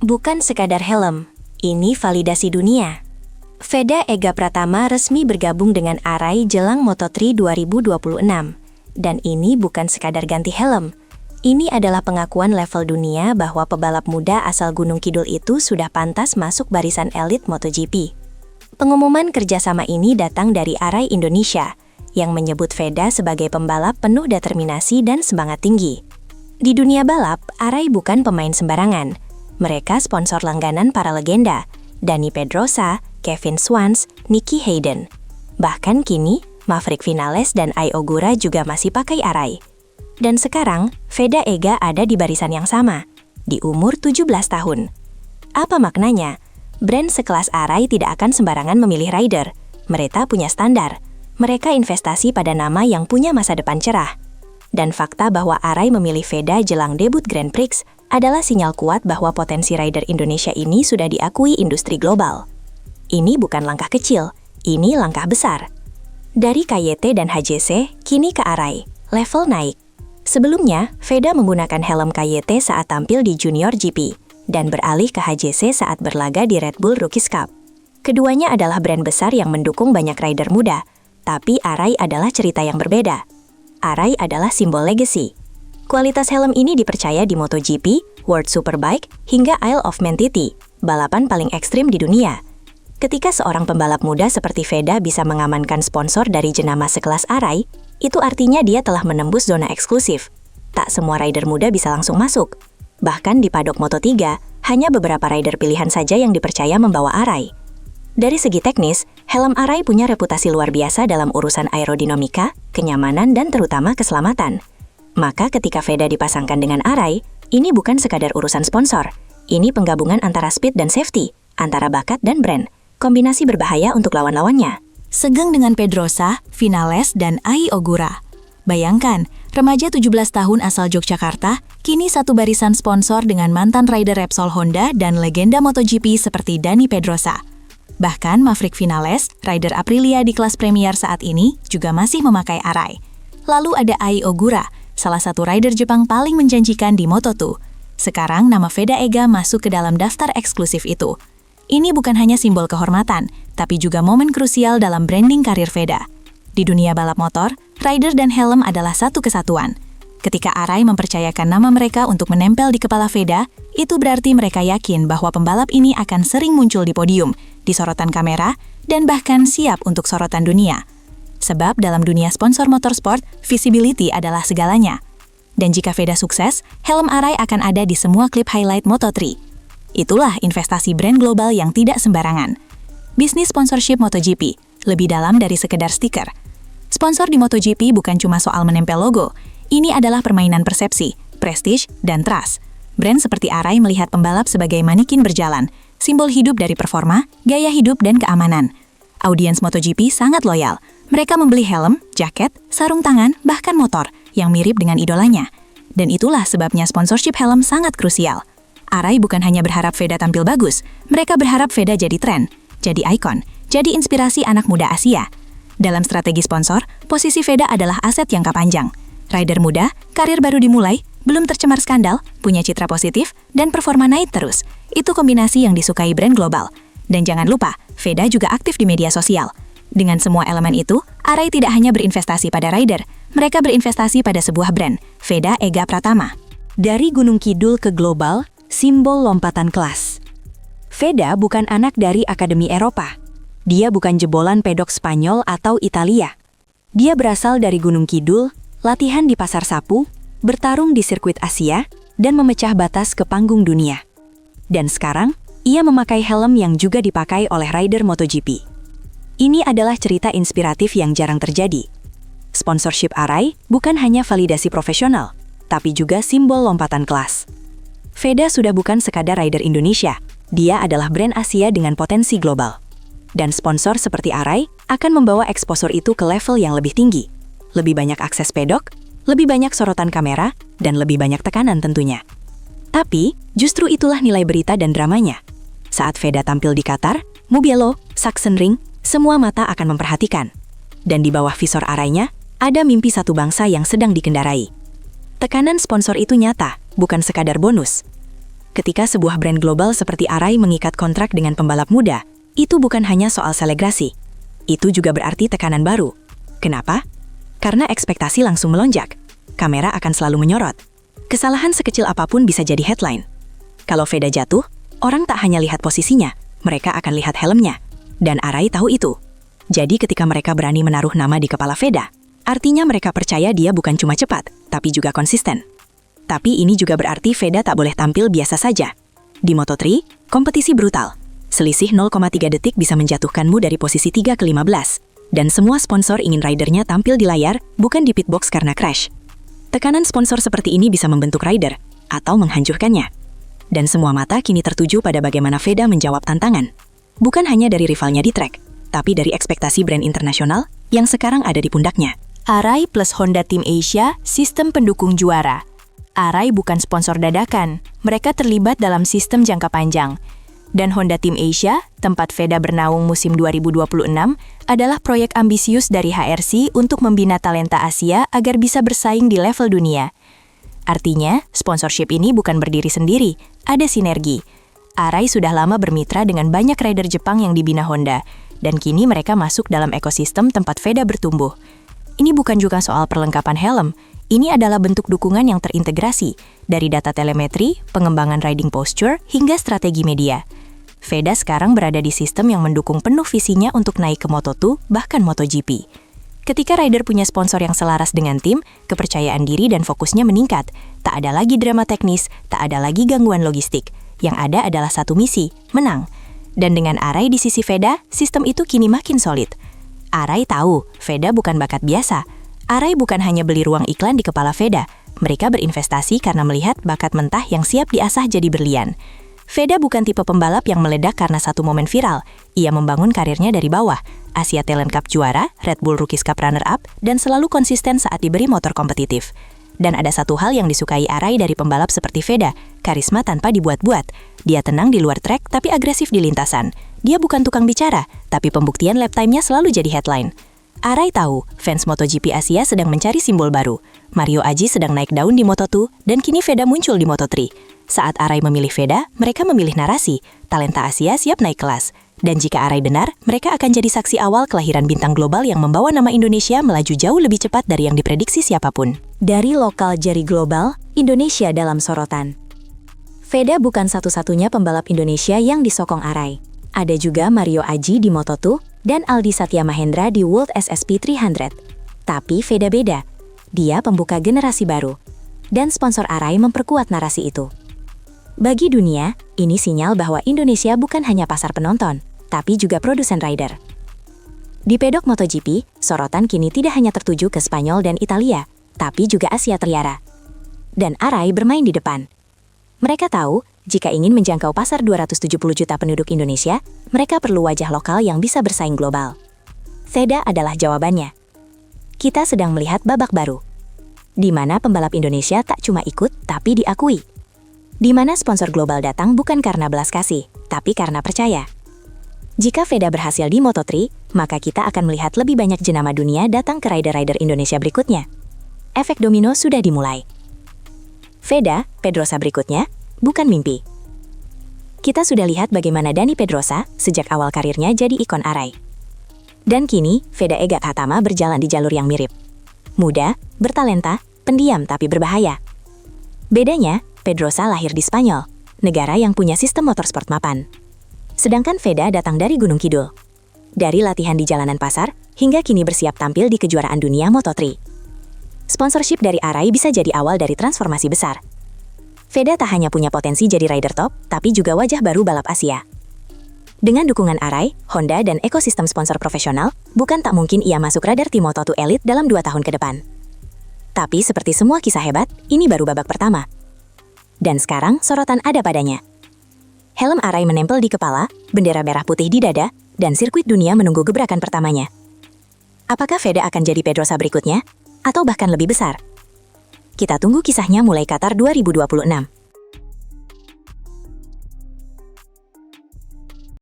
Bukan sekadar helm, ini validasi dunia. Veda Ega Pratama resmi bergabung dengan Arai jelang Moto3 2026. Dan ini bukan sekadar ganti helm. Ini adalah pengakuan level dunia bahwa pebalap muda asal Gunung Kidul itu sudah pantas masuk barisan elit MotoGP. Pengumuman kerjasama ini datang dari Arai Indonesia, yang menyebut Veda sebagai pembalap penuh determinasi dan semangat tinggi. Di dunia balap, Arai bukan pemain sembarangan. Mereka sponsor langganan para legenda, Dani Pedrosa, Kevin Swans, Nicky Hayden. Bahkan kini, Maverick Vinales dan Ai Ogura juga masih pakai Arai. Dan sekarang, Veda Ega ada di barisan yang sama, di umur 17 tahun. Apa maknanya? Brand sekelas Arai tidak akan sembarangan memilih rider. Mereka punya standar. Mereka investasi pada nama yang punya masa depan cerah. Dan fakta bahwa Arai memilih Veda jelang debut Grand Prix adalah sinyal kuat bahwa potensi rider Indonesia ini sudah diakui industri global. Ini bukan langkah kecil, ini langkah besar. Dari KYT dan HJC, kini ke Arai, level naik. Sebelumnya, Veda menggunakan helm KYT saat tampil di Junior GP, dan beralih ke HJC saat berlaga di Red Bull Rookies Cup. Keduanya adalah brand besar yang mendukung banyak rider muda, tapi Arai adalah cerita yang berbeda. Arai adalah simbol legacy. Kualitas helm ini dipercaya di MotoGP, World Superbike, hingga Isle of Man TT, balapan paling ekstrim di dunia. Ketika seorang pembalap muda seperti Veda bisa mengamankan sponsor dari jenama sekelas Arai, itu artinya dia telah menembus zona eksklusif. Tak semua rider muda bisa langsung masuk. Bahkan di paddock Moto3, hanya beberapa rider pilihan saja yang dipercaya membawa Arai. Dari segi teknis, helm Arai punya reputasi luar biasa dalam urusan aerodinamika, kenyamanan, dan terutama keselamatan. Maka ketika Veda dipasangkan dengan Arai, ini bukan sekadar urusan sponsor. Ini penggabungan antara speed dan safety, antara bakat dan brand. Kombinasi berbahaya untuk lawan-lawannya. Segang dengan Pedrosa, Vinales, dan Ai Ogura. Bayangkan, remaja 17 tahun asal Yogyakarta, kini satu barisan sponsor dengan mantan rider Repsol Honda dan legenda MotoGP seperti Dani Pedrosa. Bahkan Maverick Vinales, rider Aprilia di kelas Premier saat ini, juga masih memakai Arai. Lalu ada Ai Ogura, salah satu rider Jepang paling menjanjikan di Moto2. Sekarang nama Veda Ega masuk ke dalam daftar eksklusif itu. Ini bukan hanya simbol kehormatan, tapi juga momen krusial dalam branding karir Veda. Di dunia balap motor, rider dan helm adalah satu kesatuan. Ketika Arai mempercayakan nama mereka untuk menempel di kepala Veda, itu berarti mereka yakin bahwa pembalap ini akan sering muncul di podium, di sorotan kamera, dan bahkan siap untuk sorotan dunia. Sebab dalam dunia sponsor motorsport, visibility adalah segalanya. Dan jika Veda sukses, helm Arai akan ada di semua klip highlight Moto3. Itulah investasi brand global yang tidak sembarangan. Bisnis sponsorship MotoGP, lebih dalam dari sekedar stiker. Sponsor di MotoGP bukan cuma soal menempel logo, ini adalah permainan persepsi, prestige, dan trust. Brand seperti Arai melihat pembalap sebagai manikin berjalan, simbol hidup dari performa, gaya hidup, dan keamanan. Audiens MotoGP sangat loyal. Mereka membeli helm, jaket, sarung tangan, bahkan motor yang mirip dengan idolanya. Dan itulah sebabnya sponsorship helm sangat krusial. Arai bukan hanya berharap Veda tampil bagus, mereka berharap Veda jadi tren, jadi ikon, jadi inspirasi anak muda Asia. Dalam strategi sponsor, posisi Veda adalah aset jangka panjang. Rider muda, karir baru dimulai, belum tercemar skandal, punya citra positif, dan performa naik terus. Itu kombinasi yang disukai brand global. Dan jangan lupa, Veda juga aktif di media sosial. Dengan semua elemen itu, Arai tidak hanya berinvestasi pada rider, mereka berinvestasi pada sebuah brand, Veda Ega Pratama. Dari Gunung Kidul ke global, simbol lompatan kelas. Veda bukan anak dari Akademi Eropa. Dia bukan jebolan pedok Spanyol atau Italia. Dia berasal dari Gunung Kidul, latihan di Pasar Sapu, bertarung di sirkuit Asia, dan memecah batas ke panggung dunia. Dan sekarang, ia memakai helm yang juga dipakai oleh rider MotoGP. Ini adalah cerita inspiratif yang jarang terjadi. Sponsorship Arai bukan hanya validasi profesional, tapi juga simbol lompatan kelas. Veda sudah bukan sekadar rider Indonesia, dia adalah brand Asia dengan potensi global. Dan sponsor seperti Arai akan membawa eksposur itu ke level yang lebih tinggi. Lebih banyak akses pedok, lebih banyak sorotan kamera, dan lebih banyak tekanan tentunya. Tapi, justru itulah nilai berita dan dramanya. Saat Veda tampil di Qatar, Mugello, Sachsenring, semua mata akan memperhatikan. Dan di bawah visor Arainya, ada mimpi satu bangsa yang sedang dikendarai. Tekanan sponsor itu nyata, bukan sekadar bonus. Ketika sebuah brand global seperti Arai mengikat kontrak dengan pembalap muda, itu bukan hanya soal selebrasi. Itu juga berarti tekanan baru. Kenapa? Karena ekspektasi langsung melonjak. Kamera akan selalu menyorot. Kesalahan sekecil apapun bisa jadi headline. Kalau Veda jatuh, orang tak hanya lihat posisinya, mereka akan lihat helmnya. Dan Arai tahu itu. Jadi ketika mereka berani menaruh nama di kepala Veda, artinya mereka percaya dia bukan cuma cepat, tapi juga konsisten. Tapi ini juga berarti Veda tak boleh tampil biasa saja. Di Moto3, kompetisi brutal. Selisih 0,3 detik bisa menjatuhkanmu dari posisi 3 ke 15. Dan semua sponsor ingin ridernya tampil di layar, bukan di pitbox karena crash. Tekanan sponsor seperti ini bisa membentuk rider, atau menghancurkannya. Dan semua mata kini tertuju pada bagaimana Veda menjawab tantangan. Bukan hanya dari rivalnya di track, tapi dari ekspektasi brand internasional yang sekarang ada di pundaknya. Arai plus Honda Team Asia, sistem pendukung juara. Arai bukan sponsor dadakan, mereka terlibat dalam sistem jangka panjang. Dan Honda Team Asia, tempat Veda bernaung musim 2026, adalah proyek ambisius dari HRC untuk membina talenta Asia agar bisa bersaing di level dunia. Artinya, sponsorship ini bukan berdiri sendiri, ada sinergi. Arai sudah lama bermitra dengan banyak rider Jepang yang dibina Honda, dan kini mereka masuk dalam ekosistem tempat Veda bertumbuh. Ini bukan juga soal perlengkapan helm, ini adalah bentuk dukungan yang terintegrasi, dari data telemetri, pengembangan riding posture, hingga strategi media. Veda sekarang berada di sistem yang mendukung penuh visinya untuk naik ke Moto2, bahkan MotoGP. Ketika rider punya sponsor yang selaras dengan tim, kepercayaan diri dan fokusnya meningkat. Tak ada lagi drama teknis, tak ada lagi gangguan logistik. Yang ada adalah satu misi, menang. Dan dengan Arai di sisi Veda, sistem itu kini makin solid. Arai tahu, Veda bukan bakat biasa. Arai bukan hanya beli ruang iklan di kepala Veda, mereka berinvestasi karena melihat bakat mentah yang siap diasah jadi berlian. Veda bukan tipe pembalap yang meledak karena satu momen viral, ia membangun karirnya dari bawah, Asia Talent Cup juara, Red Bull Rookies Cup runner-up, dan selalu konsisten saat diberi motor kompetitif. Dan ada satu hal yang disukai Arai dari pembalap seperti Veda, karisma tanpa dibuat-buat. Dia tenang di luar trek tapi agresif di lintasan. Dia bukan tukang bicara, tapi pembuktian lap time-nya selalu jadi headline. Arai tahu, fans MotoGP Asia sedang mencari simbol baru. Mario Aji sedang naik daun di Moto2, dan kini Veda muncul di Moto3. Saat Arai memilih Veda, mereka memilih narasi. Talenta Asia siap naik kelas. Dan jika Arai benar, mereka akan jadi saksi awal kelahiran bintang global yang membawa nama Indonesia melaju jauh lebih cepat dari yang diprediksi siapapun. Dari lokal jadi global, Indonesia dalam sorotan. Veda bukan satu-satunya pembalap Indonesia yang disokong Arai. Ada juga Mario Aji di Moto2, dan Aldi Satya Mahendra di World SSP 300. Tapi Veda beda. Dia pembuka generasi baru. Dan sponsor Arai memperkuat narasi itu. Bagi dunia, ini sinyal bahwa Indonesia bukan hanya pasar penonton, tapi juga produsen rider. Di pedok MotoGP, sorotan kini tidak hanya tertuju ke Spanyol dan Italia, tapi juga Asia Tenggara. Dan Arai bermain di depan. Mereka tahu, jika ingin menjangkau pasar 270 juta penduduk Indonesia, mereka perlu wajah lokal yang bisa bersaing global. Veda adalah jawabannya. Kita sedang melihat babak baru, di mana pembalap Indonesia tak cuma ikut, tapi diakui. Di mana sponsor global datang bukan karena belas kasih, tapi karena percaya. Jika Veda berhasil di Moto3, maka kita akan melihat lebih banyak jenama dunia datang ke rider-rider Indonesia berikutnya. Efek domino sudah dimulai. Veda, Pedrosa berikutnya, bukan mimpi. Kita sudah lihat bagaimana Dani Pedrosa sejak awal karirnya jadi ikon Arai. Dan kini, Veda Ega Khatama berjalan di jalur yang mirip. Muda, bertalenta, pendiam tapi berbahaya. Bedanya, Pedrosa lahir di Spanyol, negara yang punya sistem motorsport mapan. Sedangkan Veda datang dari Gunung Kidul. Dari latihan di jalanan pasar, hingga kini bersiap tampil di kejuaraan dunia Moto3. Sponsorship dari Arai bisa jadi awal dari transformasi besar. Veda tak hanya punya potensi jadi rider top, tapi juga wajah baru balap Asia. Dengan dukungan Arai, Honda, dan ekosistem sponsor profesional, bukan tak mungkin ia masuk radar tim Moto2 Elite dalam 2 tahun ke depan. Tapi seperti semua kisah hebat, ini baru babak pertama. Dan sekarang sorotan ada padanya. Helm Arai menempel di kepala, bendera merah putih di dada, dan sirkuit dunia menunggu gebrakan pertamanya. Apakah Veda akan jadi Pedrosa berikutnya? Atau bahkan lebih besar? Kita tunggu kisahnya mulai Qatar 2026.